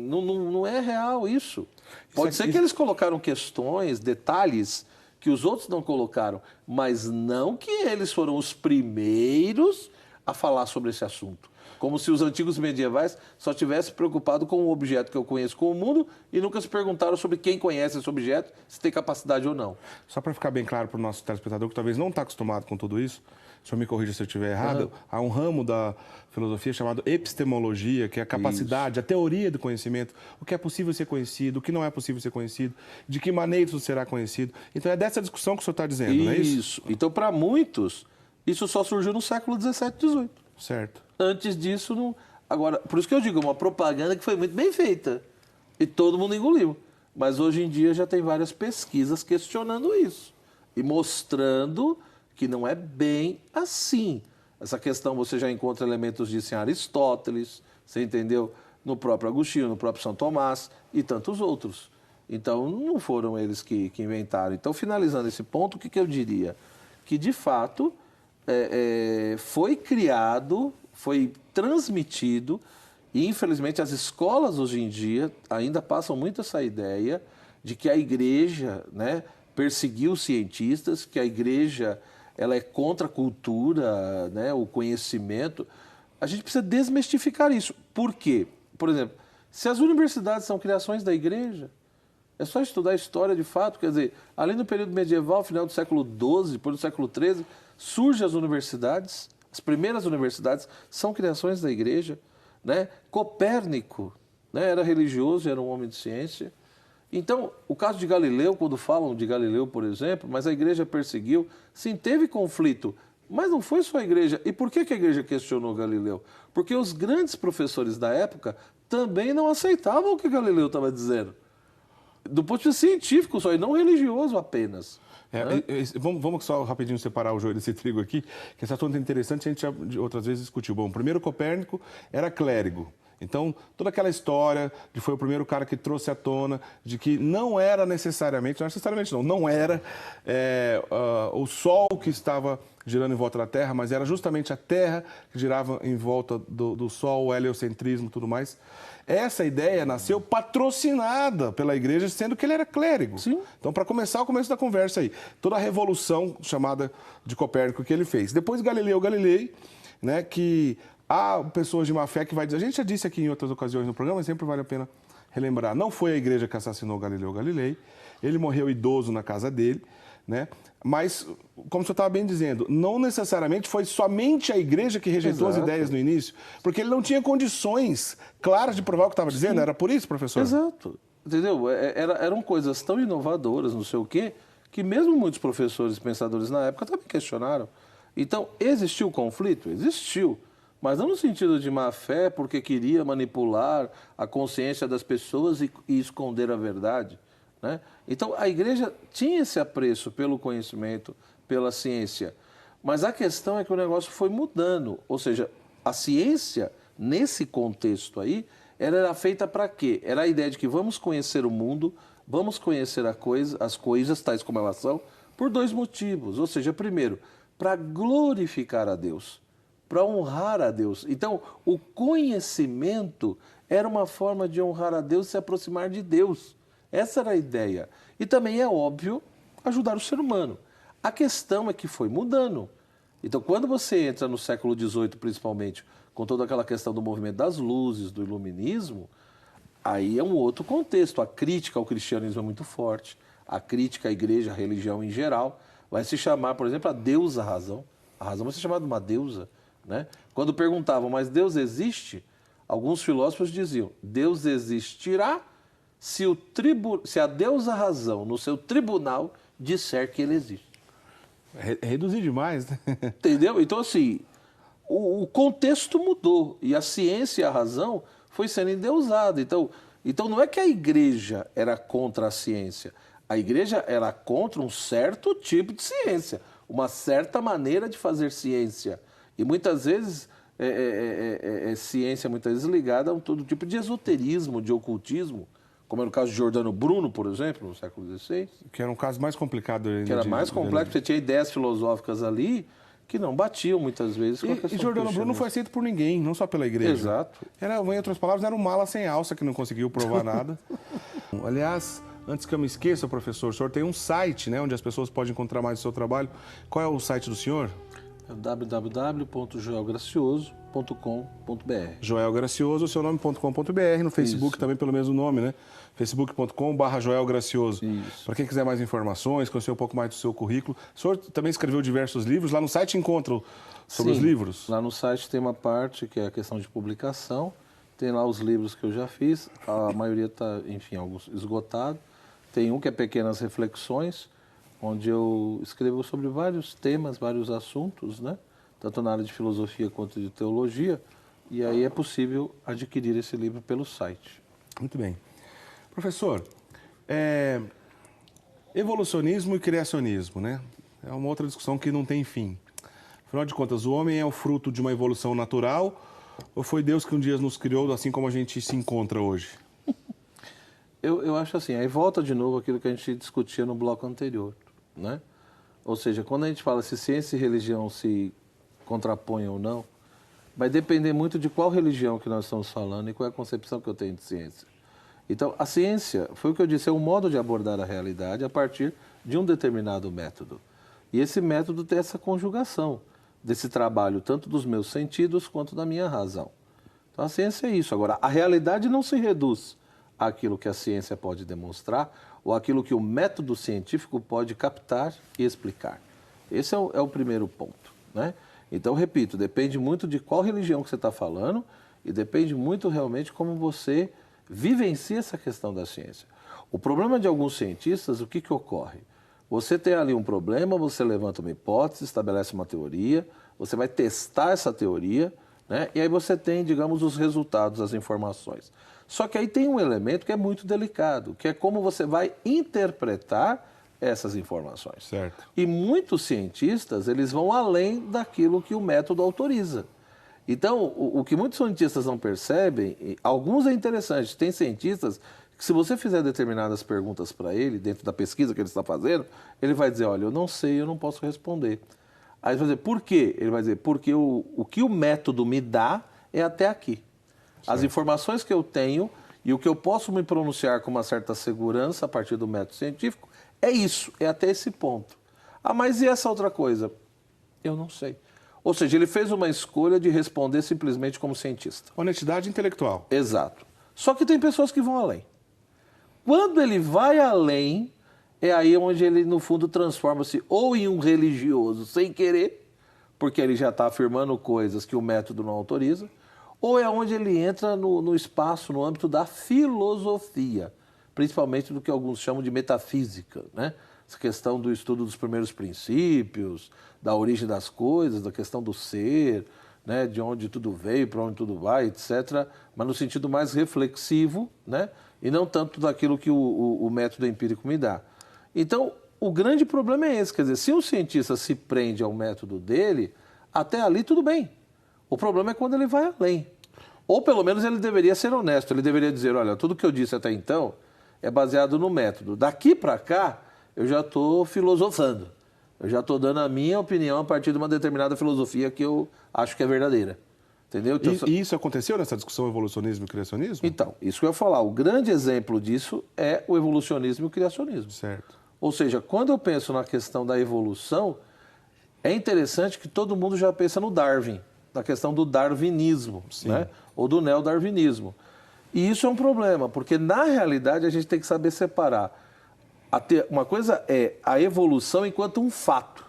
Não é real isso. Pode ser que eles colocaram questões, detalhes que os outros não colocaram, mas não que eles foram os primeiros a falar sobre esse assunto. Como se os antigos medievais só tivessem preocupado com o objeto que eu conheço, com o mundo, e nunca se perguntaram sobre quem conhece esse objeto, se tem capacidade ou não. Só para ficar bem claro para o nosso telespectador, que talvez não está acostumado com tudo isso, o senhor me corrija se eu estiver errado, há um ramo da filosofia chamado epistemologia, que é a capacidade, a teoria do conhecimento, o que é possível ser conhecido, o que não é possível ser conhecido, de que maneira isso será conhecido. Então é dessa discussão que o senhor está dizendo, não é isso? Isso. Então, para muitos, isso só surgiu no século XVII, XVIII. Certo. Antes disso, não... Agora, por isso que eu digo, uma propaganda que foi muito bem feita. E todo mundo engoliu. Mas hoje em dia já tem várias pesquisas questionando isso. E mostrando que não é bem assim. Essa questão você já encontra elementos disso em Aristóteles, você entendeu? No próprio Agostinho, no próprio São Tomás e tantos outros. Então, não foram eles que inventaram. Então, finalizando esse ponto, o que eu diria? Que, de fato, foi criado, foi transmitido, e, infelizmente, as escolas hoje em dia ainda passam muito essa ideia de que a igreja, né, perseguiu os cientistas, que a igreja ela é contra a cultura, né, o conhecimento. A gente precisa desmistificar isso. Por quê? Por exemplo, se as universidades são criações da igreja, é só estudar a história de fato. Quer dizer, além do período medieval, final do século XII, depois do século XIII, surgem as universidades. As primeiras universidades são criações da igreja, né? Copérnico, né, era religioso, era um homem de ciência. Então, o caso de Galileu, quando falam de Galileu, por exemplo, mas a igreja perseguiu, sim, teve conflito, mas não foi só a igreja. E por que a igreja questionou Galileu? Porque os grandes professores da época também não aceitavam o que Galileu estava dizendo. Do ponto de vista científico só, e não religioso apenas. Vamos só rapidinho separar o joio desse trigo aqui, que esse assunto é interessante, a gente já outras vezes discutiu. Bom, primeiro Copérnico era clérigo. Então, toda aquela história de foi o primeiro cara que trouxe à tona de que não era necessariamente não era o Sol que estava girando em volta da Terra, mas era justamente a Terra que girava em volta do Sol, o heliocentrismo e tudo mais. Essa ideia nasceu patrocinada pela igreja, sendo que ele era clérigo. Sim. Então, para começar o começo da conversa aí, toda a revolução chamada de Copérnico que ele fez. Depois Galileu Galilei, né, que há pessoas de má fé que vai dizer, a gente já disse aqui em outras ocasiões no programa, mas sempre vale a pena relembrar, não foi a igreja que assassinou Galileu Galilei, ele morreu idoso na casa dele, né? Mas, como o senhor estava bem dizendo, não necessariamente foi somente a igreja que rejeitou as ideias no início, porque ele não tinha condições claras de provar o que estava dizendo. Era por isso, professor? Exato. Entendeu? Eram coisas tão inovadoras, não sei o quê, que mesmo muitos professores e pensadores na época também questionaram. Então, existiu conflito? Existiu. Mas não no sentido de má fé, porque queria manipular a consciência das pessoas e esconder a verdade, né? Então, a igreja tinha esse apreço pelo conhecimento, pela ciência. Mas a questão é que o negócio foi mudando. Ou seja, a ciência, nesse contexto aí, era feita para quê? Era a ideia de que vamos conhecer o mundo, vamos conhecer as coisas, tais como elas são, por dois motivos. Ou seja, primeiro, para glorificar a Deus, para honrar a Deus. Então, o conhecimento era uma forma de honrar a Deus e se aproximar de Deus. Essa era a ideia. E também é óbvio ajudar o ser humano. A questão é que foi mudando. Então, quando você entra no século XVIII, principalmente, com toda aquela questão do movimento das luzes, do iluminismo, aí é um outro contexto. A crítica ao cristianismo é muito forte. A crítica à igreja, à religião em geral, vai se chamar, por exemplo, a deusa razão. A razão vai ser chamada de uma deusa, né? Quando perguntavam, mas Deus existe? Alguns filósofos diziam, Deus existirá se a deusa razão, no seu tribunal, disser que ele existe. Reduzir demais, né? Entendeu? Então, assim, o contexto mudou e a ciência e a razão foi sendo endeusada. Então, não é que a igreja era contra a ciência. A igreja era contra um certo tipo de ciência, uma certa maneira de fazer ciência. E muitas vezes ciência muitas vezes ligada a todo tipo de esoterismo, de ocultismo, como é no caso de Giordano Bruno, por exemplo, no século XVI. Que era um caso mais complicado ainda. Que era mais complexo, você tinha ideias filosóficas ali que não batiam muitas vezes com a questão. E Giordano Bruno não foi aceito por ninguém, não só pela igreja. Exato. Em outras palavras, era um mala sem alça que não conseguiu provar nada. Aliás, antes que eu me esqueça, professor, o senhor tem um site, né, onde as pessoas podem encontrar mais o seu trabalho. Qual é o site do senhor? É www.joelgracioso.com.br. Joel Gracioso, seu nome.com.br, no Facebook também pelo mesmo nome, né? facebook.com/Joel Gracioso. Para quem quiser mais informações, conhecer um pouco mais do seu currículo. O senhor também escreveu diversos livros, lá no site encontra sobre os livros? Lá no site tem uma parte que é a questão de publicação, tem lá os livros que eu já fiz, a maioria está, enfim, alguns esgotados. Tem um que é Pequenas Reflexões, onde eu escrevo sobre vários temas, vários assuntos, né? Tanto na área de filosofia quanto de teologia, e aí é possível adquirir esse livro pelo site. Muito bem. Professor, evolucionismo e criacionismo, né? É uma outra discussão que não tem fim. Afinal de contas, o homem é o fruto de uma evolução natural ou foi Deus que um dia nos criou assim como a gente se encontra hoje? Eu acho assim, aí volta de novo aquilo que a gente discutia no bloco anterior, né? Ou seja, quando a gente fala se ciência e religião se contrapõem ou não, vai depender muito de qual religião que nós estamos falando e qual é a concepção que eu tenho de ciência. Então, a ciência, foi o que eu disse, é um modo de abordar a realidade a partir de um determinado método. E esse método tem essa conjugação desse trabalho, tanto dos meus sentidos quanto da minha razão. Então, a ciência é isso. Agora, a realidade não se reduz àquilo que a ciência pode demonstrar ou àquilo que o método científico pode captar e explicar. Esse é o primeiro ponto, né? Então, repito, depende muito de qual religião que você está falando e depende muito realmente como você vivencia essa questão da ciência. O problema de alguns cientistas, o que ocorre? Você tem ali um problema, você levanta uma hipótese, estabelece uma teoria, você vai testar essa teoria, né? E aí você tem, digamos, os resultados, as informações. Só que aí tem um elemento que é muito delicado, que é como você vai interpretar essas informações. Certo. E muitos cientistas, eles vão além daquilo que o método autoriza. Então, o que muitos cientistas não percebem, alguns é interessante, tem cientistas que se você fizer determinadas perguntas para ele, dentro da pesquisa que ele está fazendo, ele vai dizer, olha, eu não sei, eu não posso responder. Aí você vai dizer, por quê? Ele vai dizer, porque o que o método me dá é até aqui. Certo. As informações que eu tenho e o que eu posso me pronunciar com uma certa segurança a partir do método científico é isso, é até esse ponto. Ah, mas e essa outra coisa? Eu não sei. Ou seja, ele fez uma escolha de responder simplesmente como cientista. Honestidade intelectual. Exato. Só que tem pessoas que vão além. Quando ele vai além, é aí onde ele, no fundo, transforma-se ou em um religioso sem querer, porque ele já está afirmando coisas que o método não autoriza, ou é onde ele entra no espaço, no âmbito da filosofia, principalmente do que alguns chamam de metafísica, né? Essa questão do estudo dos primeiros princípios, da origem das coisas, da questão do ser, né? De onde tudo veio, para onde tudo vai, etc., mas no sentido mais reflexivo, né? E não tanto daquilo que o método empírico me dá. Então, o grande problema é esse, quer dizer, se um cientista se prende ao método dele, até ali tudo bem. O problema é quando ele vai além. Ou pelo menos ele deveria ser honesto, ele deveria dizer, olha, tudo que eu disse até então é baseado no método. Daqui para cá, eu já estou filosofando. Eu já estou dando a minha opinião a partir de uma determinada filosofia que eu acho que é verdadeira. Entendeu? Então, e isso aconteceu nessa discussão evolucionismo e criacionismo? Então, isso que eu ia falar. O grande exemplo disso é o evolucionismo e o criacionismo. Certo. Ou seja, quando eu penso na questão da evolução, é interessante que todo mundo já pensa no Darwin, na questão do darwinismo, né? Ou do neodarwinismo. E isso é um problema, porque na realidade a gente tem que saber separar. Uma coisa é a evolução enquanto um fato.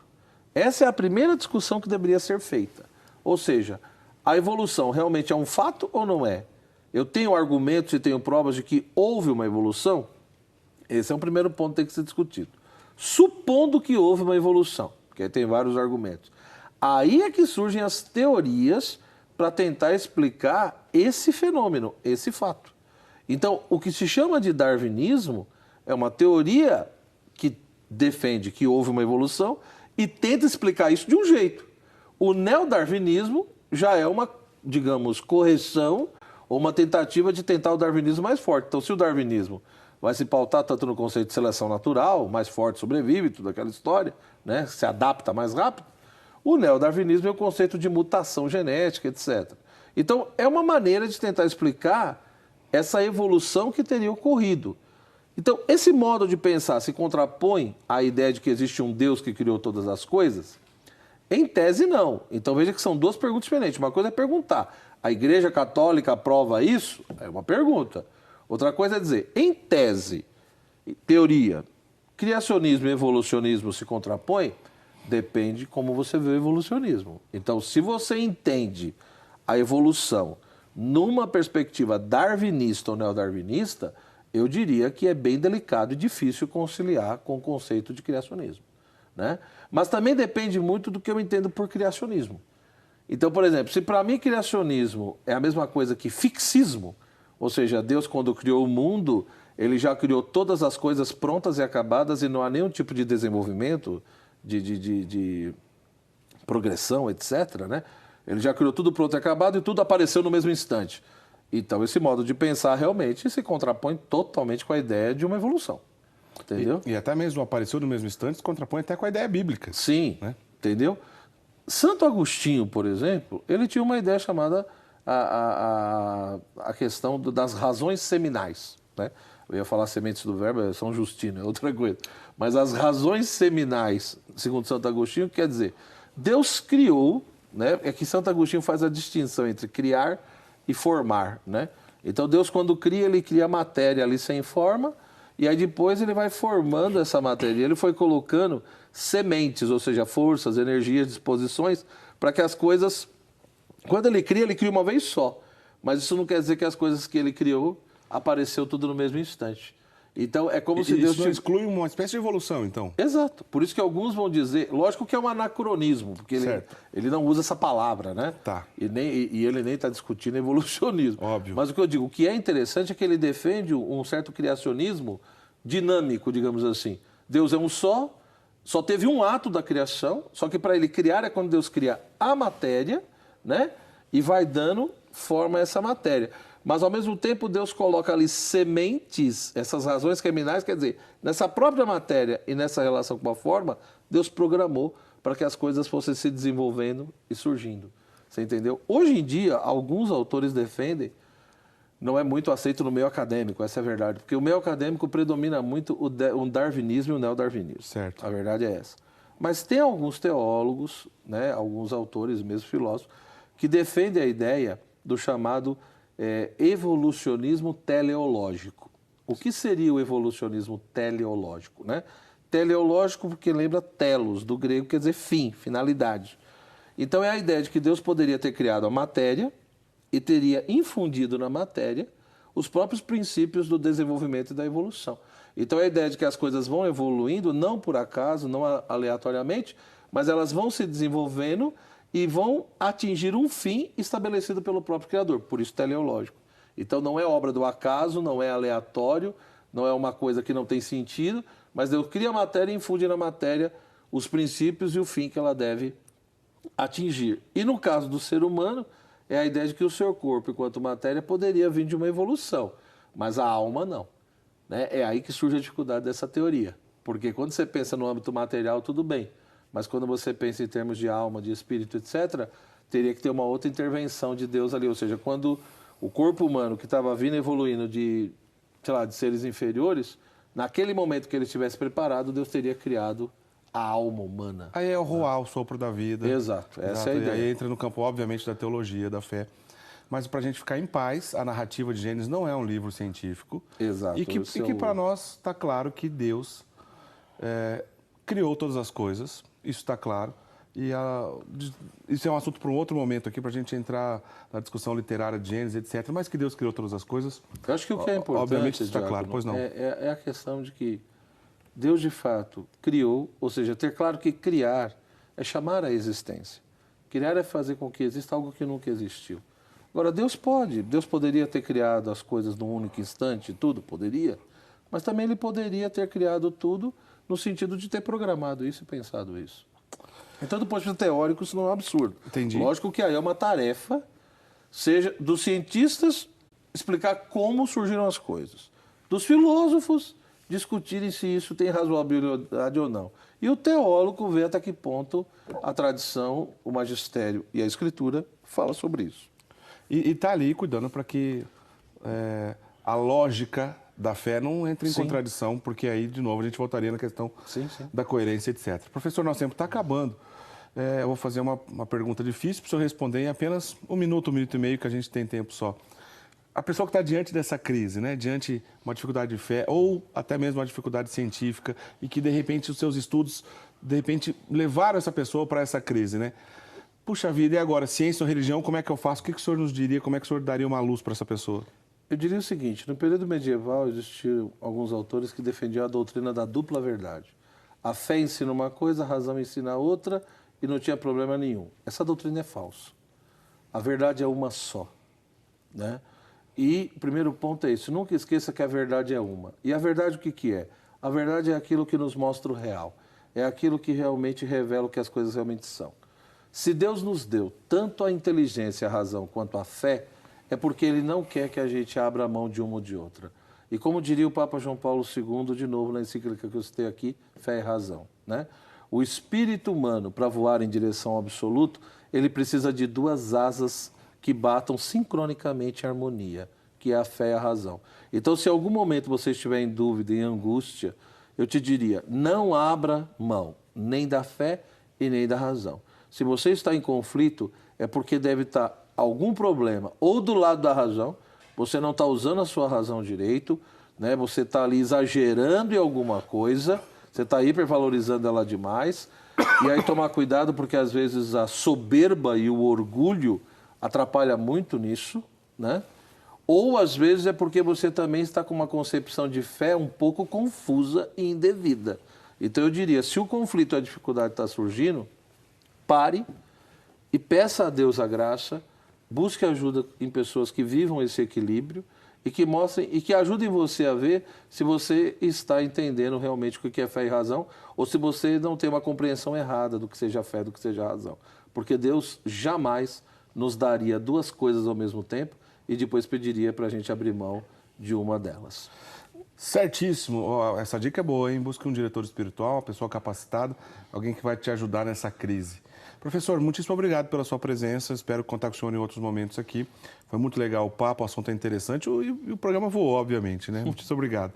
Essa é a primeira discussão que deveria ser feita. Ou seja, a evolução realmente é um fato ou não é? Eu tenho argumentos e tenho provas de que houve uma evolução? Esse é um primeiro ponto que tem que ser discutido. Supondo que houve uma evolução, porque aí tem vários argumentos. Aí é que surgem as teorias para tentar explicar esse fenômeno, esse fato. Então, o que se chama de darwinismo é uma teoria que defende que houve uma evolução e tenta explicar isso de um jeito. O neodarwinismo já é uma, digamos, correção ou uma tentativa de tentar o darwinismo mais forte. Então, se o darwinismo vai se pautar tanto no conceito de seleção natural, mais forte sobrevive, toda aquela história, né? Se adapta mais rápido, o neodarwinismo é o conceito de mutação genética, etc. Então, é uma maneira de tentar explicar essa evolução que teria ocorrido. Então, esse modo de pensar se contrapõe à ideia de que existe um Deus que criou todas as coisas? Em tese, não. Então, veja que são duas perguntas diferentes. Uma coisa é perguntar, a Igreja Católica aprova isso? É uma pergunta. Outra coisa é dizer, em tese, teoria, criacionismo e evolucionismo se contrapõem? Depende como você vê o evolucionismo. Então, se você entende a evolução numa perspectiva darwinista ou neodarwinista, eu diria que é bem delicado e difícil conciliar com o conceito de criacionismo, né? Mas também depende muito do que eu entendo por criacionismo. Então, por exemplo, se para mim criacionismo é a mesma coisa que fixismo, ou seja, Deus quando criou o mundo, ele já criou todas as coisas prontas e acabadas e não há nenhum tipo de desenvolvimento, de progressão, etc., né? Ele já criou tudo pronto e acabado e tudo apareceu no mesmo instante. Então, esse modo de pensar realmente se contrapõe totalmente com a ideia de uma evolução. Entendeu? E até mesmo apareceu no mesmo instante, se contrapõe até com a ideia bíblica. Sim, né? Entendeu? Santo Agostinho, por exemplo, ele tinha uma ideia chamada a questão das razões seminais, né? Eu ia falar sementes do verbo, é São Justino, é outra coisa. Mas as razões seminais, segundo Santo Agostinho, quer dizer, Deus criou, né? É que Santo Agostinho faz a distinção entre criar e formar, né? Então Deus, quando cria, ele cria a matéria ali sem forma, e aí depois ele vai formando essa matéria. Ele foi colocando sementes, ou seja, forças, energias, disposições, para que as coisas, quando ele cria uma vez só. Mas isso não quer dizer que as coisas que ele criou apareceu tudo no mesmo instante. Então, é como se Deus... Isso exclui uma espécie de evolução, então. Exato. Por isso que alguns vão dizer... Lógico que é um anacronismo, porque ele não usa essa palavra, né? Tá. E ele nem está discutindo evolucionismo. Óbvio. Mas o que eu digo, o que é interessante é que ele defende um certo criacionismo dinâmico, digamos assim. Deus é um só teve um ato da criação, só que para ele criar é quando Deus cria a matéria, né? E vai dando forma a essa matéria. Mas, ao mesmo tempo, Deus coloca ali sementes, essas razões seminais, quer dizer, nessa própria matéria e nessa relação com a forma, Deus programou para que as coisas fossem se desenvolvendo e surgindo. Você entendeu? Hoje em dia, alguns autores defendem, não é muito aceito no meio acadêmico, essa é a verdade, porque o meio acadêmico predomina muito o darwinismo e o neodarwinismo. Certo. A verdade é essa. Mas tem alguns teólogos, né, alguns autores, mesmo filósofos, que defendem a ideia do chamado evolucionismo teleológico. O que seria o evolucionismo teleológico, né? Teleológico porque lembra telos, do grego, quer dizer fim, finalidade. Então é a ideia de que Deus poderia ter criado a matéria e teria infundido na matéria os próprios princípios do desenvolvimento e da evolução. Então é a ideia de que as coisas vão evoluindo, não por acaso, não aleatoriamente, mas elas vão se desenvolvendo e vão atingir um fim estabelecido pelo próprio Criador, por isso teleológico. Então não é obra do acaso, não é aleatório, não é uma coisa que não tem sentido, mas Deus cria a matéria e infunde na matéria os princípios e o fim que ela deve atingir. E no caso do ser humano, é a ideia de que o seu corpo, enquanto matéria, poderia vir de uma evolução, mas a alma não, né? É aí que surge a dificuldade dessa teoria, porque quando você pensa no âmbito material, tudo bem, mas quando você pensa em termos de alma, de espírito, etc., teria que ter uma outra intervenção de Deus ali. Ou seja, quando o corpo humano que estava vindo evoluindo de seres inferiores, naquele momento que ele estivesse preparado, Deus teria criado a alma humana. Aí é o Ruá, o sopro da vida. Exato, essa é a ideia. E aí entra no campo, obviamente, da teologia, da fé. Mas para a gente ficar em paz, a narrativa de Gênesis não é um livro científico. Exato. E que para nós está claro que Deus criou todas as coisas. Isso está claro. E isso é um assunto para um outro momento aqui, para a gente entrar na discussão literária de Gênesis, etc. Mas que Deus criou todas as coisas. Eu acho que o que é importante, obviamente, está claro, pois não. É a questão de que Deus, de fato, criou, ou seja, ter claro que criar é chamar a existência. Criar é fazer com que exista algo que nunca existiu. Agora, Deus poderia ter criado as coisas num único instante, tudo, poderia, mas também Ele poderia ter criado tudo no sentido de ter programado isso e pensado isso. Então, do ponto de vista teórico, isso não é um absurdo. Entendi. Lógico que aí é uma tarefa, seja dos cientistas explicar como surgiram as coisas, dos filósofos discutirem se isso tem razoabilidade ou não. E o teólogo vê até que ponto a tradição, o magistério e a escritura fala sobre isso. E está ali cuidando para que a lógica da fé não entre em Sim. contradição, porque aí, de novo, a gente voltaria na questão Sim. da coerência, etc. Professor, nosso tempo está acabando. Eu vou fazer uma pergunta difícil para o senhor responder em apenas um minuto e meio, que a gente tem tempo só. A pessoa que está diante dessa crise, né, diante de uma dificuldade de fé ou até mesmo uma dificuldade científica e que, de repente, os seus estudos, de repente, levaram essa pessoa para essa crise, né? Puxa vida, e agora, ciência ou religião, como é que eu faço? O que o senhor nos diria? Como é que o senhor daria uma luz para essa pessoa? Eu diria o seguinte, no período medieval existiam alguns autores que defendiam a doutrina da dupla verdade. A fé ensina uma coisa, a razão ensina outra e não tinha problema nenhum. Essa doutrina é falsa. A verdade é uma só, né? E o primeiro ponto é isso, nunca esqueça que a verdade é uma. E a verdade o que é? A verdade é aquilo que nos mostra o real. É aquilo que realmente revela o que as coisas realmente são. Se Deus nos deu tanto a inteligência, a razão, quanto a fé, é porque Ele não quer que a gente abra a mão de uma ou de outra. E como diria o Papa João Paulo II, de novo na encíclica que eu citei aqui, fé e razão, né? O espírito humano, para voar em direção ao absoluto, ele precisa de duas asas que batam sincronicamente em harmonia, que é a fé e a razão. Então, se em algum momento você estiver em dúvida, em angústia, eu te diria, não abra mão nem da fé e nem da razão. Se você está em conflito, é porque deve estar algum problema, ou do lado da razão, você não está usando a sua razão direito, né? Você está ali exagerando em alguma coisa, você está hipervalorizando ela demais, e aí tomar cuidado porque às vezes a soberba e o orgulho atrapalha muito nisso, né? Ou às vezes é porque você também está com uma concepção de fé um pouco confusa e indevida. Então eu diria, se o conflito, a dificuldade está surgindo, pare e peça a Deus a graça, busque ajuda em pessoas que vivam esse equilíbrio e que mostrem e que ajudem você a ver se você está entendendo realmente o que é fé e razão ou se você não tem uma compreensão errada do que seja fé, do que seja razão. Porque Deus jamais nos daria duas coisas ao mesmo tempo e depois pediria para a gente abrir mão de uma delas. Certíssimo. Essa dica é boa, hein? Busque um diretor espiritual, uma pessoa capacitada, alguém que vai te ajudar nessa crise. Professor, muitíssimo obrigado pela sua presença. Espero contar com o senhor em outros momentos aqui. Foi muito legal o papo, o assunto é interessante e o programa voou, obviamente, né? Muitíssimo obrigado.